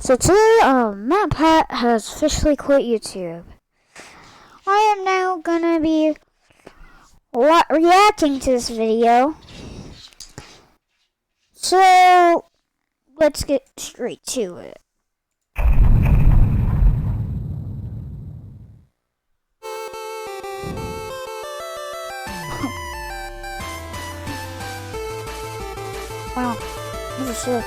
So today, MatPat has officially quit YouTube. I am now gonna be reacting to this video. So, let's get straight to it. Wow, this is sick.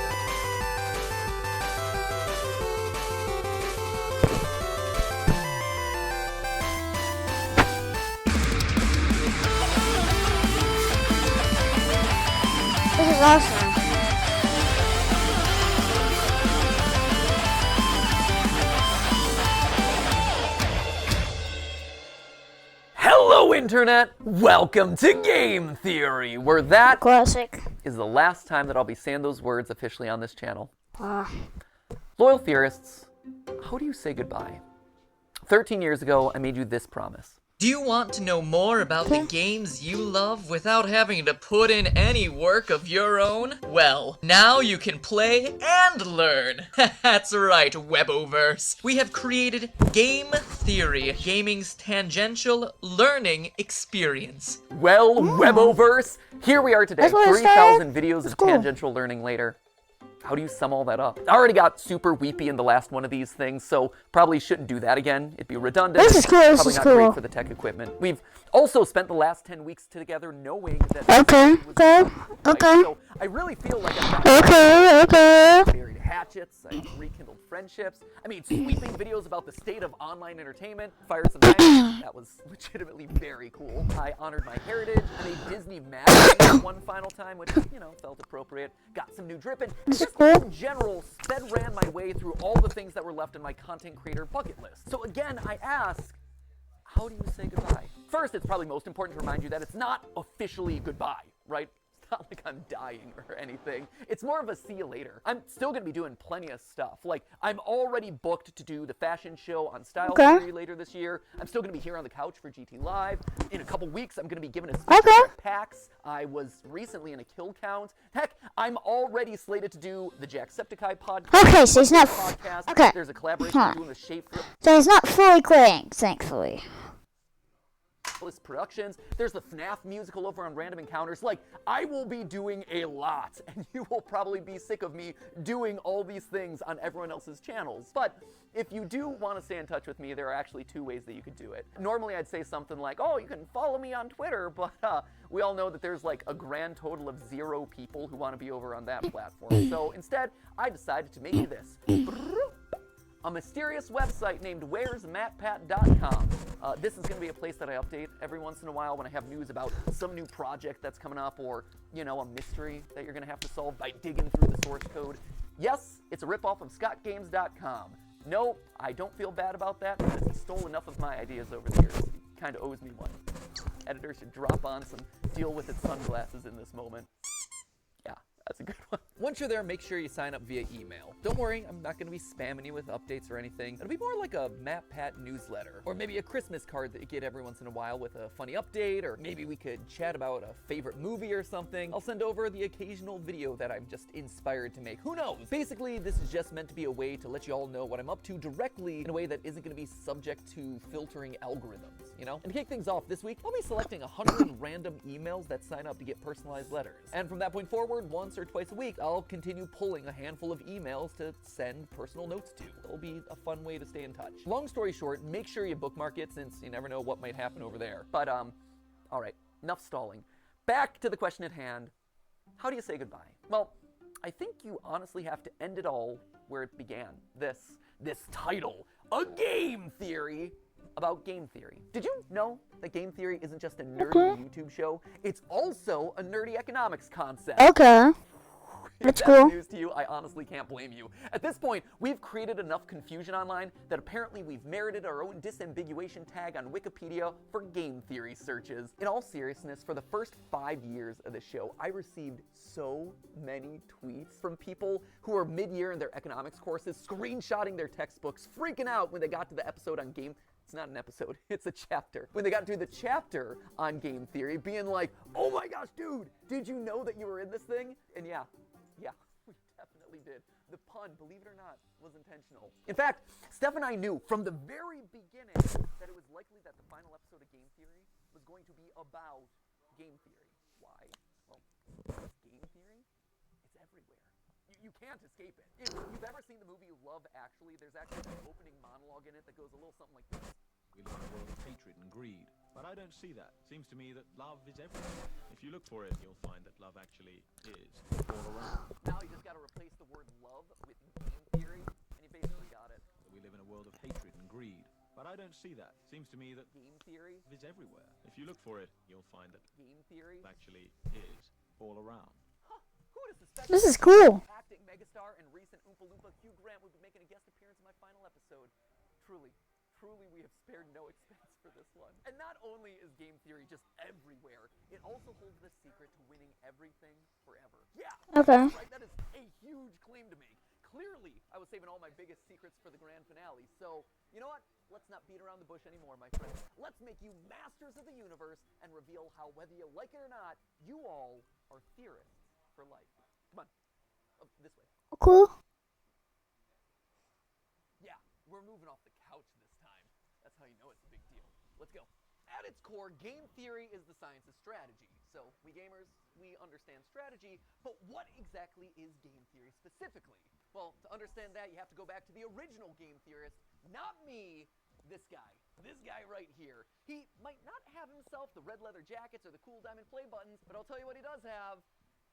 This is awesome. Hello, Internet! Welcome to Game Theory, where that Classic. is the last time that I'll be saying those words officially on this channel. Loyal theorists, how do you say goodbye? 13 years ago, I made you this promise. Do you want to know more about the games you love without having to put in any work of your own? Well, now you can play and learn. That's right, Weboverse. We have created Game Theory, gaming's tangential learning experience. Well, Weboverse, here we are today, That's what it 3,000 videos of cool. tangential learning later. How do you sum all that up? I already got super weepy in the last one of these things, so probably shouldn't do that again. It'd be redundant. This is cool, this probably is not cool. great for the tech equipment. We've also spent the last 10 weeks together knowing that Okay. So I really feel like I've got buried hatchets, I rekindled friendships, I made sweeping videos about the state of online entertainment, fired some knives, that was legitimately very cool. I honored my heritage, I made Disney mad one final time, which, you know, felt appropriate, got some new dripping, just in general, sped ran my way through all the things that were left in my content creator bucket list. So again, I ask, how do you say goodbye? First, it's probably most important to remind you that it's not officially goodbye, right? It's not like I'm dying or anything. It's more of a see you later. I'm still gonna be doing plenty of stuff. Like, I'm already booked to do the fashion show on Style Theory later this year. I'm still gonna be here on the couch for GT Live. In a couple weeks, I'm gonna be giving a speech at PAX. I was recently in a kill count. Heck, I'm already slated to do the Jacksepticeye podcast. Okay, so it's not podcast. okay. There's a collaboration I'm doing with Shape So it's not fully quitting, thankfully. Productions. There's the FNAF musical over on Random Encounters. Like, I will be doing a lot, and you will probably be sick of me doing all these things on everyone else's channels. But if you do want to stay in touch with me, there are actually two ways that you could do it. Normally, I'd say something like, oh, you can follow me on Twitter, but we all know that there's like a grand total of 0 people who want to be over on that platform. So instead, I decided to make you this. A mysterious website named where'smatpat.com. This is going to be a place that I update every once in a while when I have news about some new project that's coming up or, you know, a mystery that you're going to have to solve by digging through the source code. Yes, it's a ripoff of scottgames.com. No, I don't feel bad about that because he stole enough of my ideas over the years. He kind of owes me one. Editor should drop on some deal with its sunglasses in this moment. Yeah, that's a good one. Once you're there, make sure you sign up via email. Don't worry, I'm not going to be spamming you with updates or anything. It'll be more like a MatPat newsletter, or maybe a Christmas card that you get every once in a while with a funny update, or maybe we could chat about a favorite movie or something. I'll send over the occasional video that I'm just inspired to make. Who knows? Basically, this is just meant to be a way to let you all know what I'm up to directly in a way that isn't going to be subject to filtering algorithms, you know? And to kick things off this week, I'll be selecting 100 random emails that sign up to get personalized letters. And from that point forward, once or twice a week, I'll continue pulling a handful of emails to send personal notes to. It'll be a fun way to stay in touch. Long story short, make sure you bookmark it since you never know what might happen over there. But, all right, enough stalling. Back to the question at hand. How do you say goodbye? Well, I think you honestly have to end it all where it began. This title, A Game Theory about game theory. Did you know that game theory isn't just a nerdy YouTube show? It's also a nerdy economics concept. Okay. That's cool. News to you, I honestly can't blame you. At this point, we've created enough confusion online that apparently we've merited our own disambiguation tag on Wikipedia for game theory searches. In all seriousness, for the first 5 years of the show, I received so many tweets from people who are mid-year in their economics courses, screenshotting their textbooks, freaking out when they got to the episode on game. It's not an episode, it's a chapter. When they got to the chapter on game theory, being like, oh my gosh, dude, did you know that you were in this thing? And yeah, we definitely did. The pun, believe it or not, was intentional. In fact, Steph and I knew from the very beginning that it was likely that the final episode of Game Theory was going to be about game theory. Why? Well, game theory, it's everywhere. You can't escape it. If you've ever seen the movie Love Actually, there's actually an opening monologue in it that goes a little something like this. We live in a world of hatred and greed, but I don't see that. Seems to me that love is everywhere. If you look for it, you'll find that love actually is all around. Now you just got to replace the word love with game theory, and you basically got it. We live in a world of hatred and greed, but I don't see that. Seems to me that Game theory love is everywhere. If you look for it, you'll find that game theory love actually is all around. Huh, who would have suspected This is cool. acting megastar and recent Oompa Loompa Hugh Grant would be making a guest appearance in my final episode. Truly, we have spared no expense for this one. And not only is game theory just everywhere, it also holds the secret to winning everything forever. Yeah, Okay. right, that is a huge claim to make. Clearly, I was saving all my biggest secrets for the grand finale, so, you know what? Let's not beat around the bush anymore, my friends. Let's make you masters of the universe and reveal how, whether you like it or not, you all are theorists for life. Come on. This way. Cool. Yeah, we're moving off the couch this time. That's how you know it's a big deal. Let's go. At its core, game theory is the science of strategy. So, we gamers, we understand strategy, but what exactly is game theory specifically? Well, to understand that, you have to go back to the original game theorist, not me, this guy. This guy right here. He might not have himself the red leather jackets or the cool diamond play buttons, but I'll tell you what he does have.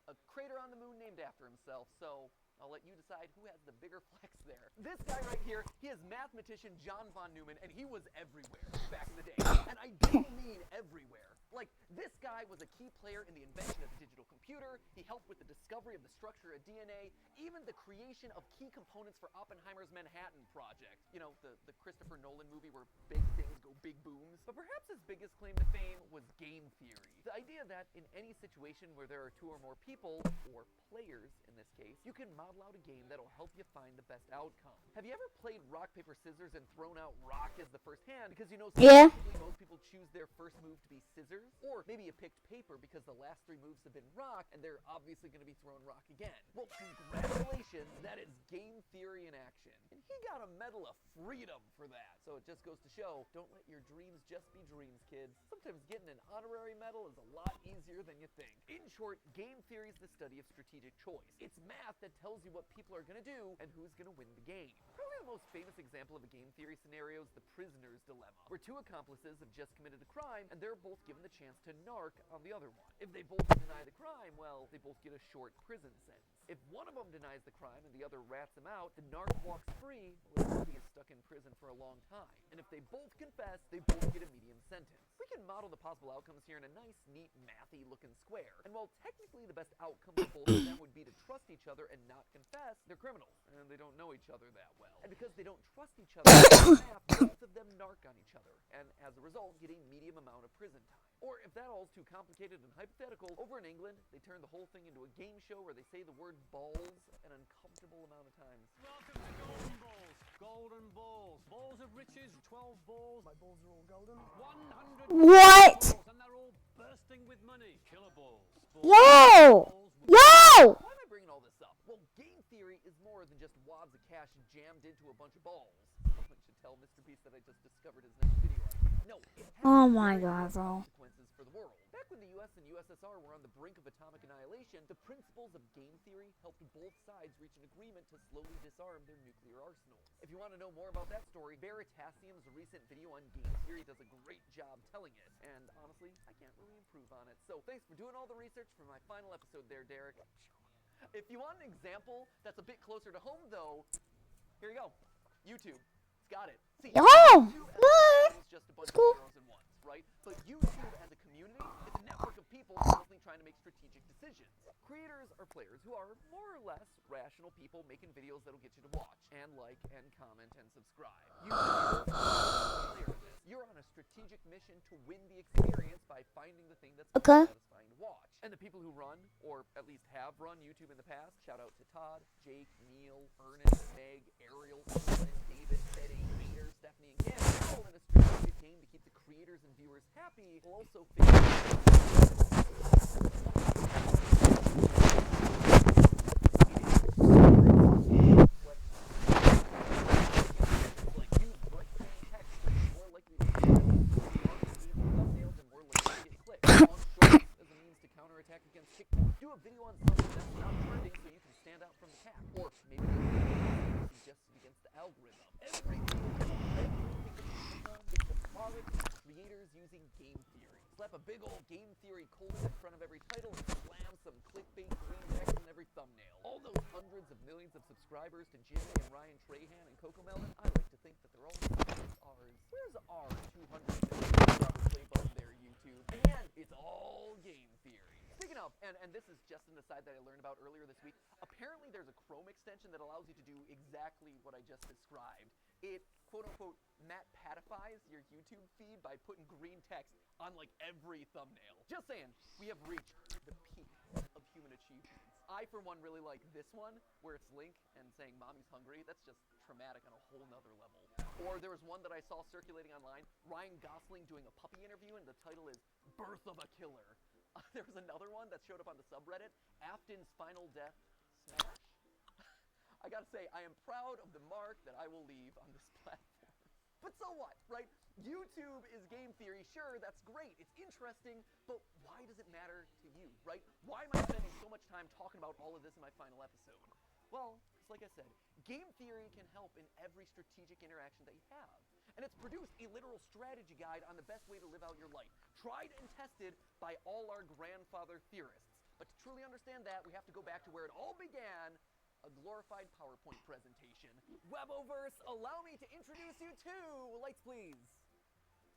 A crater on the moon named after himself, so I'll let you decide who has the bigger flex there. This guy right here, he is mathematician John von Neumann, and he was everywhere back in the day. And I do mean everywhere. Like, this guy was a key player in the invention of the digital computer. He helped with the discovery of the structure of DNA, even the creation of key components for Oppenheimer's Manhattan Project. You know, the Christopher Nolan movie where big things go big booms. But perhaps his biggest claim to fame was game theory. The idea that in any situation where there are two or more people, or players in this case, you can model out a game that'll help you find the best outcome. Have you ever played rock, paper, scissors and thrown out rock as the first hand? Because you know, Yeah. most people choose their first move to be scissors. Or maybe you picked paper because the last three moves have been rock, and they're obviously going to be throwing rock again. Well, congratulations, that is game theory in action. And he got a Medal of Freedom for that. So it just goes to show, don't let your dreams just be dreams, kids. Sometimes getting an honorary medal is a lot easier than you think. In short, game theory is the study of strategic choice. It's math that tells you what people are going to do and who's going to win the game. Probably the most famous example of a game theory scenario is the prisoner's dilemma, where two accomplices have just committed a crime and they're both given the chance to narc on the other one. If they both deny the crime, well, they both get a short prison sentence. If one of them denies the crime and the other rats him out, the narc walks free, while he is stuck in prison for a long time. And if they both confess, they both get a medium sentence. We can model the possible outcomes here in a nice, neat, mathy-looking square. And while technically the best outcome for both of them would be to trust each other and not confess, they're criminals, and they don't know each other that well. And because they don't trust each other, both of them narc on each other, and as a result, get a medium amount of prison time. Or if that all's too complicated and hypothetical, over in England, they turn the whole thing into a game show where they say the word balls an uncomfortable amount of times. Welcome to Golden Balls. Golden Balls. Balls of riches, 12 balls. My balls are all golden. 100 What? balls, and they're all bursting with money. Killer balls. Yo! Yo! Why am I bringing all this up? Well, game theory is more than just wads of cash jammed into a bunch of balls. Someone should tell Mr. Beast that I just discovered his next video idea. No, it has Oh my very God, real bro. consequences for the world. Back when the US and USSR were on the brink of atomic annihilation, the principles of game theory helped both sides reach an agreement to slowly disarm their nuclear arsenals. If you want to know more about that story, Veritasium's recent video on game theory does a great job telling it. And honestly, I can't really improve on it. So thanks for doing all the research for my final episode there, Derek. If you want an example that's a bit closer to home, though, here you go. YouTube. It's got it. See, Yo! YouTube as a What? is just a bunch It's cool. of zeros and ones, right? But YouTube as a community is a network of people constantly trying to make strategic decisions. Creators are players who are more or less rational people making videos that'll get you to watch and like and comment and subscribe. You're on a strategic mission to win the experience by finding the thing that's most Okay. satisfying to watch. And the people who run, or at least have run YouTube in the past, shout out to Todd, Jake, Neil, Ernest, Meg, Ariel, Colin, David, Betty, Peter, Stephanie, and Cam, all in a strategic game to keep the creators and viewers happy, while also figuring attack, or maybe they're suggested against the algorithm. Everything that you become, it's the product of creators using game theory. Slap a big old game theory colon in front of every title and slam some clickbait green text in every thumbnail. All those hundreds of millions of subscribers to Jimmy and Ryan Trahan and Cocomelon, I like to think that they're all ours. Where's our 200 million subscriber play button there, YouTube? And it's all game theory. Speaking of, and this is just an aside that I learned about earlier this week, apparently there's a Chrome extension that allows you to do exactly what I just described. It, quote-unquote, MatPatifies your YouTube feed by putting green text on, like, every thumbnail. Just saying, we have reached the peak of human achievements. I, for one, really like this one, where it's Link and saying, "Mommy's hungry." That's just traumatic on a whole nother level. Or there was one that I saw circulating online, Ryan Gosling doing a puppy interview, and the title is "Birth of a Killer." There was another one that showed up on the subreddit, Afton's Final Death Smash. I gotta say, I am proud of the mark that I will leave on this platform. But so what, right? YouTube is game theory. Sure, that's great. It's interesting, but why does it matter to you, right? Why am I spending so much time talking about all of this in my final episode? Well, it's like I said, game theory can help in every strategic interaction that you have. And it's produced a literal strategy guide on the best way to live out your life. Tried and tested by all our grandfather theorists. But to truly understand that, we have to go back to where it all began, a glorified PowerPoint presentation. Weboverse, allow me to introduce you to, lights please,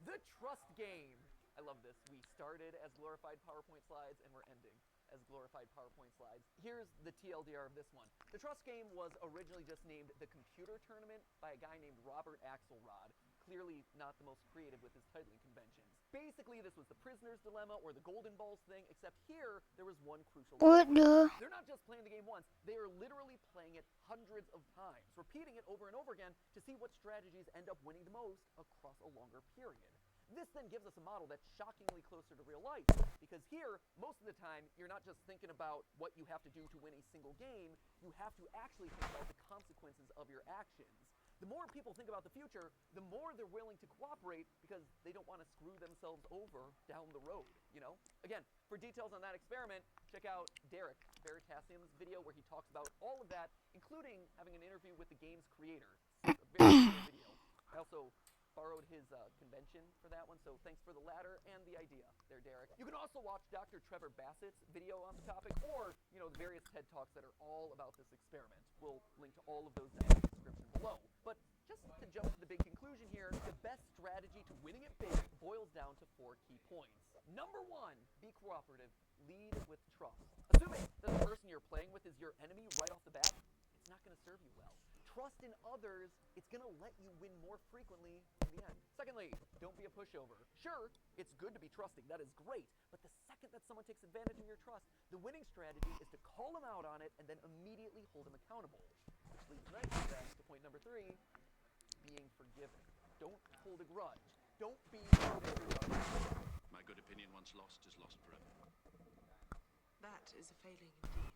the trust game. I love this. We started as glorified PowerPoint slides and we're ending as glorified PowerPoint slides. Here's the TLDR of this one. The trust game was originally just named the Computer Tournament by a guy named Robert Axelrod. Clearly not the most creative with his titling conventions. Basically, this was the prisoner's dilemma or the golden balls thing, except here there was one crucial What the? They're not just playing the game once, they are literally playing it hundreds of times, repeating it over and over again to see what strategies end up winning the most across a longer period. This then gives us a model that's shockingly closer to real life, because here, most of the time, you're not just thinking about what you have to do to win a single game, you have to actually think about the consequences of your actions. The more people think about the future, the more they're willing to cooperate because they don't want to screw themselves over down the road, you know? Again, for details on that experiment, check out Derek Veritasium's video where he talks about all of that, including having an interview with the game's creator. It's a very cool video. I also borrowed his convention for that one, so thanks for the ladder and the idea there, Derek. You can also watch Dr. Trevor Bassett's video on the topic, or, you know, the various TED Talks that are all about this experiment. We'll link to all of those down in the description below. But just to jump to the big conclusion here, the best strategy to winning it big boils down to 4 key points. Number 1, be cooperative. Lead with trust. Assuming that the person you're playing with is your enemy right off the bat, it's not going to serve you well. Trust in others, it's going to let you win more frequently in the end. Secondly, don't be a pushover. Sure, it's good to be trusting, that is great, but the second that someone takes advantage of your trust, the winning strategy is to call them out on it and then immediately hold them accountable. Which leads nicely then to point number 3, being forgiving. Don't hold a grudge. Don't be My good opinion once lost is lost forever. That is a failing indeed.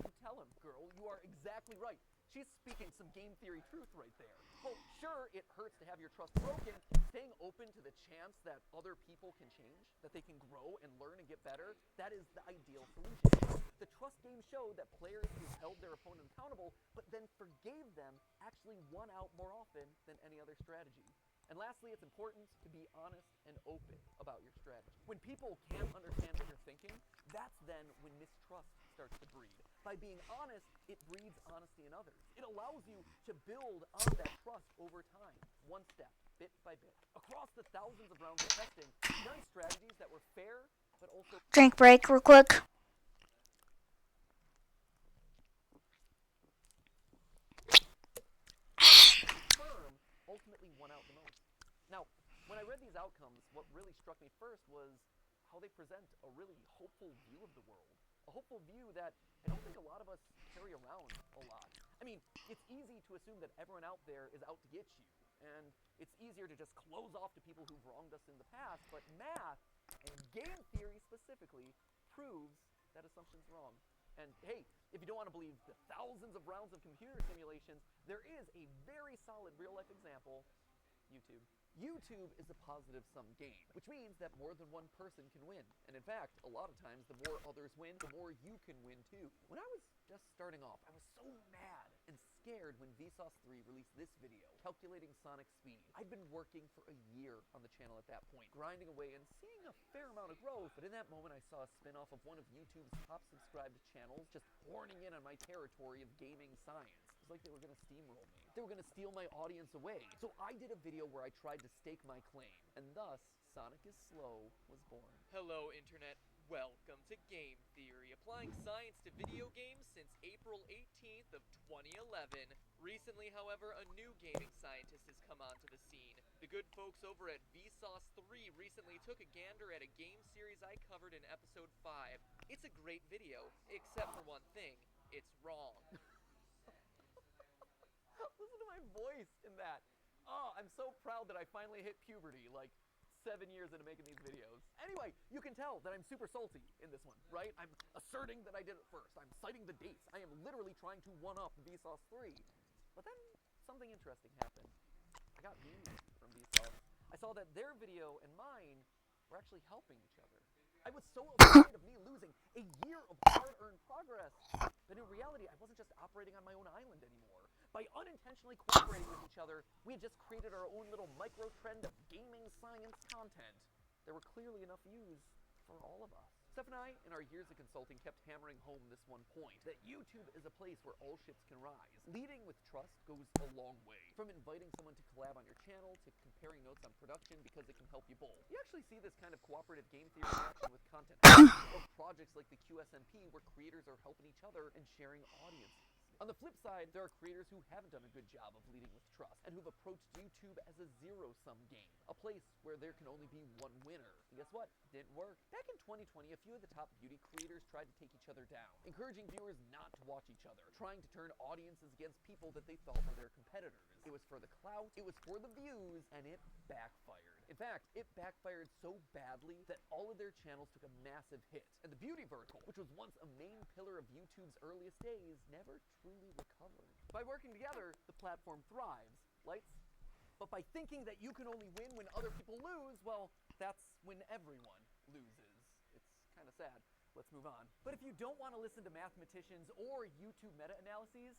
You tell him, girl, you are exactly right. She's speaking some game theory truth right there. Well, sure, it hurts to have your trust broken. Staying open to the chance that other people can change, that they can grow and learn and get better, that is the ideal solution. The trust game showed that players who held their opponent accountable, but then forgave them, actually won out more often than any other strategy. And lastly, it's important to be honest and open about your strategy. When people can't understand what you're thinking, that's then when mistrust starts to breed. By being honest, it breeds honesty in others. It allows you to build on that trust over time, one step, bit by bit. Across the thousands of rounds of testing, nice strategies that were fair, but also Drink break real quick. firm ultimately won out the most. Now, when I read these outcomes, what really struck me first was how they present a really hopeful view of the world. A hopeful view that I don't think a lot of us carry around a lot. I mean, it's easy to assume that everyone out there is out to get you, and it's easier to just close off to people who've wronged us in the past, but math, and game theory specifically, proves that assumption's wrong. And hey, if you don't want to believe the thousands of rounds of computer simulations, there is a very solid real-life example, YouTube. YouTube is a positive-sum game, which means that more than one person can win. And in fact, a lot of times, the more others win, the more you can win too. When I was just starting off, I was so scared when Vsauce 3 released this video, calculating Sonic speed. I'd been working for a year on the channel at that point, grinding away and seeing a fair amount of growth, but in that moment I saw a spin-off of one of YouTube's top subscribed channels just horning in on my territory of gaming science. It was like they were gonna steamroll me. They were gonna steal my audience away. So I did a video where I tried to stake my claim, and thus, Sonic is Slow was born. Hello, Internet. Welcome to Game Theory, applying science to video games since April 18th of 2011. Recently, however, a new gaming scientist has come onto the scene. The good folks over at Vsauce 3 recently took a gander at a game series I covered in episode 5. It's a great video, except for one thing. It's wrong. Listen to my voice in that. Oh, I'm so proud that I finally hit puberty, like 7 years into making these videos. Anyway, you can tell that I'm super salty in this one, right? I'm asserting that I did it first. I'm citing the dates. I am literally trying to one-up Vsauce 3. But then something interesting happened. I got news from Vsauce. I saw that their video and mine were actually helping each other. I was so afraid of me losing a year of hard-earned progress that in reality I wasn't just operating on my own island anymore. By unintentionally cooperating with each other, we had just created our own little micro-trend of gaming science content. There were clearly enough views for all of us. Steph and I, in our years of consulting, kept hammering home this one point, that YouTube is a place where all ships can rise. Leading with trust goes a long way. From inviting someone to collab on your channel, to comparing notes on production because it can help you both. You actually see this kind of cooperative game theory in action with content of projects like the QSMP, where creators are helping each other and sharing audiences. On the flip side, there are creators who haven't done a good job of leading with trust, and who've approached YouTube as a zero-sum game, a place where there can only be one winner. And guess what? Didn't work. Back in 2020, a few of the top beauty creators tried to take each other down, encouraging viewers not to watch each other, trying to turn audiences against people that they thought were their competitors. It was for the clout, it was for the views, and it backfired. In fact, it backfired so badly that all of their channels took a massive hit, and the beauty vertical, which was once a main pillar of YouTube's earliest days, never truly recovered. By working together, the platform thrives. Lights? But by thinking that you can only win when other people lose, well, that's when everyone loses. It's kind of sad. Let's move on. But if you don't want to listen to mathematicians or YouTube meta-analyses,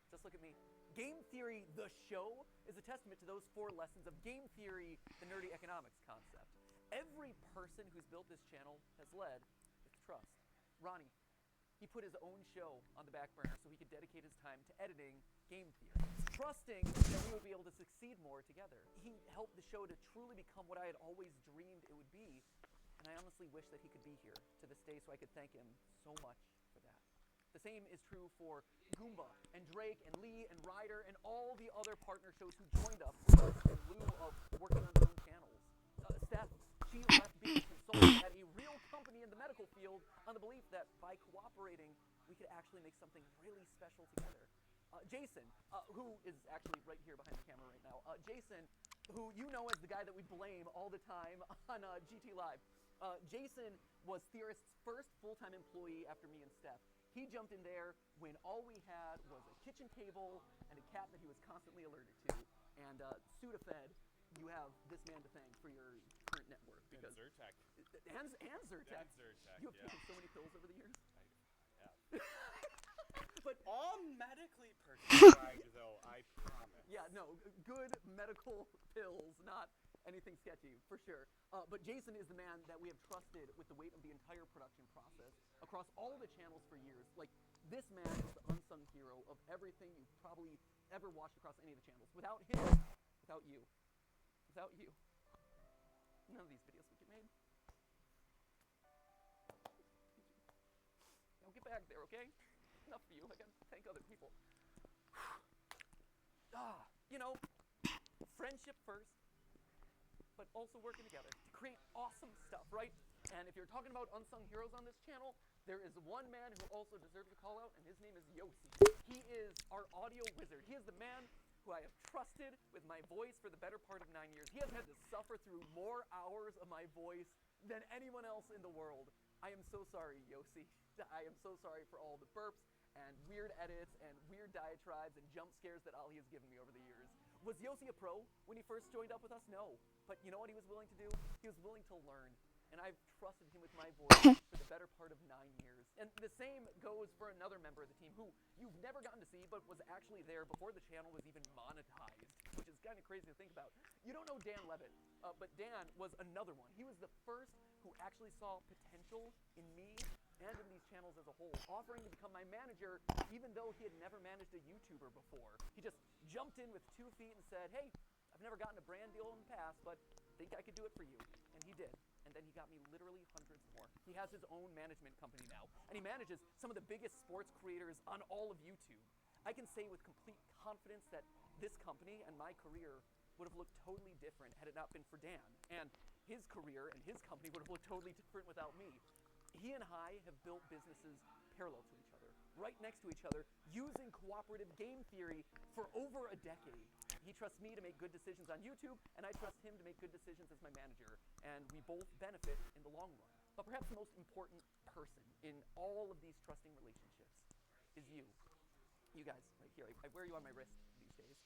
just look at me. Game Theory, the show, is a testament to those 4 lessons of game theory, the nerdy economics concept. Every person who's built this channel has led with trust. Ronnie, he put his own show on the back burner so he could dedicate his time to editing Game Theory, trusting that we would be able to succeed more together. He helped the show to truly become what I had always dreamed it would be, and I honestly wish that he could be here to this day so I could thank him so much for that. The same is true for Goomba and Drake and Lee and Ryder and all the other partner shows who joined up in lieu of working on their own channels. Steph, she left being a consultant at a real company in the medical field on the belief that by cooperating, we could actually make something really special together. Jason, who is actually right here behind the camera right now. Jason, who you know as the guy that we blame all the time on GT Live. Jason was Theorist's first full-time employee after me and Steph. He jumped in there when all we had was a kitchen table and a cat that he was constantly allergic to. And Sudafed, you have this man to thank for your current net worth. And Zyrtec. And Zyrtec. And Zyrtec, You have yeah. taken so many pills over the years. I have. But All medically prescribed, though, I promise. yeah, no, good medical pills, not anything sketchy, for sure. But Jason is the man that we have trusted with the weight of the entire production process across all the channels for years. Like, this man is the unsung hero of everything you've probably ever watched across any of the channels. Without him, without you, none of these videos would get made. Now get back there, okay? Enough for you. I gotta thank other people. You know, friendship first, but also working together to create awesome stuff, right? And if you're talking about unsung heroes on this channel, there is one man who also deserves a call out, and his name is Yossi. He is our audio wizard. He is the man who I have trusted with my voice for the better part of 9 years. He has had to suffer through more hours of my voice than anyone else in the world. I am so sorry, Yossi. I am so sorry for all the burps and weird edits and weird diatribes and jump scares that Ali has given me over the years. Was Yossi a pro when he first joined up with us? No. But you know what he was willing to do? He was willing to learn. and I've trusted him with my voice for the better part of 9 years. And the same goes for another member of the team who you've never gotten to see, but was actually there before the channel was even monetized, which is kind of crazy to think about. You don't know Dan Levitt, but Dan was another one. He was the first who actually saw potential in me and in these channels as a whole, offering to become my manager even though he had never managed a YouTuber before. He just jumped in with 2 feet and said, hey, I've never gotten a brand deal in the past, but think I could do it for you. And he did. And then he got me literally hundreds more. He has his own management company now, and he manages some of the biggest sports creators on all of YouTube. I can say with complete confidence that this company and my career would have looked totally different had it not been for Dan. And his career and his company would have looked totally different without me. He and I have built businesses parallel to each other, right next to each other, using cooperative game theory for over a decade. He trusts me to make good decisions on YouTube, and I trust him to make good decisions as my manager, and we both benefit in the long run. But perhaps the most important person in all of these trusting relationships is you. You guys, right here. I wear you on my wrist these days.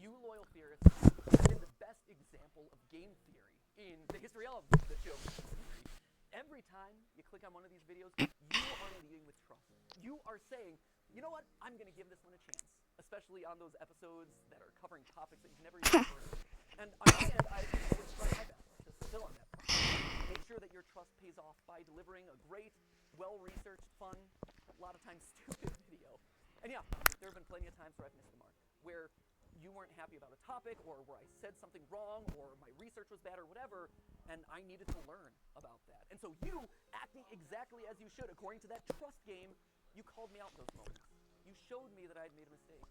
You loyal theorists have been the best example of game theory in the history of the show. Every time you click on one of these videos, you are leading with trust. You are saying, you know what, I'm going to give this one a chance, especially on those episodes that are covering topics that you've never even heard of. And on my end, I always try my best to fulfill on that promise. Make sure that your trust pays off by delivering a great, well-researched, fun, a lot of times stupid video. And yeah, there have been plenty of times where I've missed the mark, where you weren't happy about a topic, or where I said something wrong, or my research was bad, or whatever, and I needed to learn about that. And so you, acting exactly as you should, according to that trust game, you called me out in those moments. You showed me that I had made a mistake.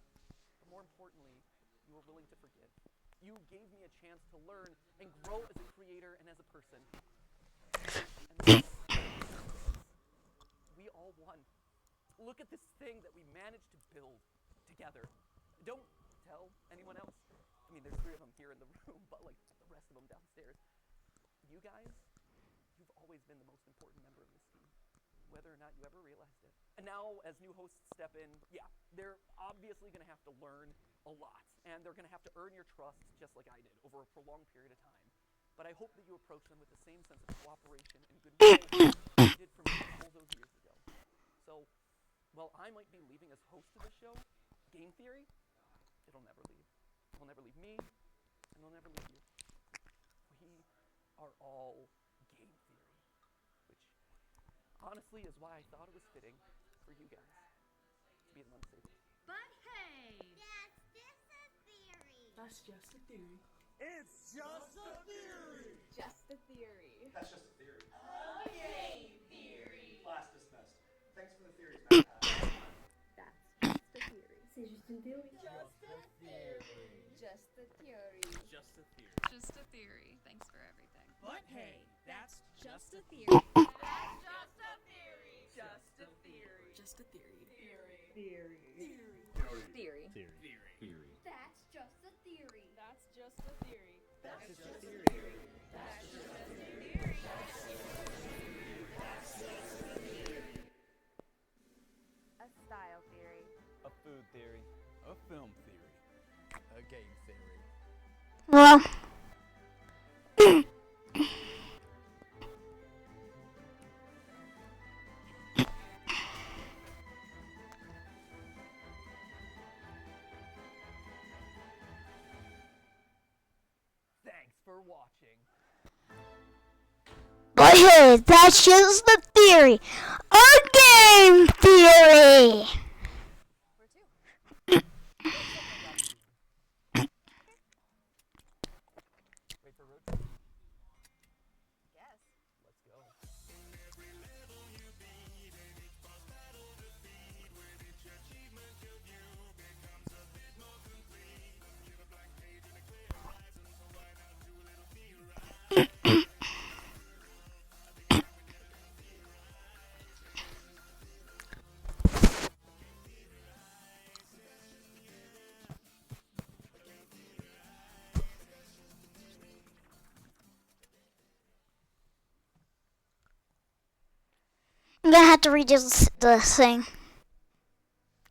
But more importantly, you were willing to forgive. You gave me a chance to learn and grow as a creator and as a person. And we all won. Look at this thing that we managed to build together. Don't tell anyone else. I mean, there's 3 of them here in the room, but like the rest of them downstairs. You guys, you've always been the most important member of this team, whether or not you ever realized it. And now, as new hosts step in, yeah, they're obviously going to have to learn a lot, and they're going to have to earn your trust just like I did over a prolonged period of time. But I hope that you approach them with the same sense of cooperation and goodwill you did for me all those years ago. So, while I might be leaving as host of the show, Game Theory, it'll never leave. It'll never leave me, and it'll never leave you. We are all game theory, which honestly is why I thought it was fitting for you guys to be the one to say this. But hey! That's just a theory. It's just a theory! Just a theory. That's just a theory. A game theory! Class dismissed. Thanks for the theories, MatPat's. That's just a theory. C'est juste une théorie. Just a theory. Just a theory. Just a theory. Just a theory. Thanks for everything. But hey, that's Just a theory. Just a theory. Just a theory. Just a theory. Theory. Theory. Theory. That's just a theory. That's just a theory. That's just a theory. That's just a theory. A style theory. A food theory. A film theory. A game theory. Well, Thanks for watching. but hey, that's just the theory. A game theory. Where to? Wait for road trip. Yes. Let's go. I'm gonna have to redo the thing.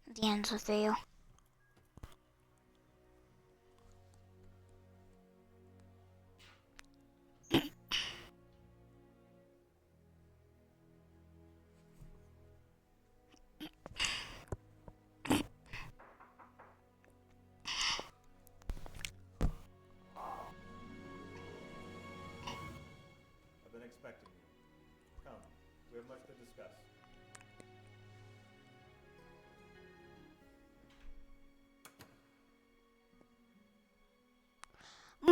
At the end of the video. We have much to discuss.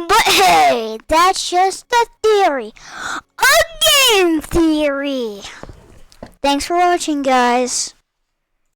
But hey, that's just a theory. A game theory! Thanks for watching, guys.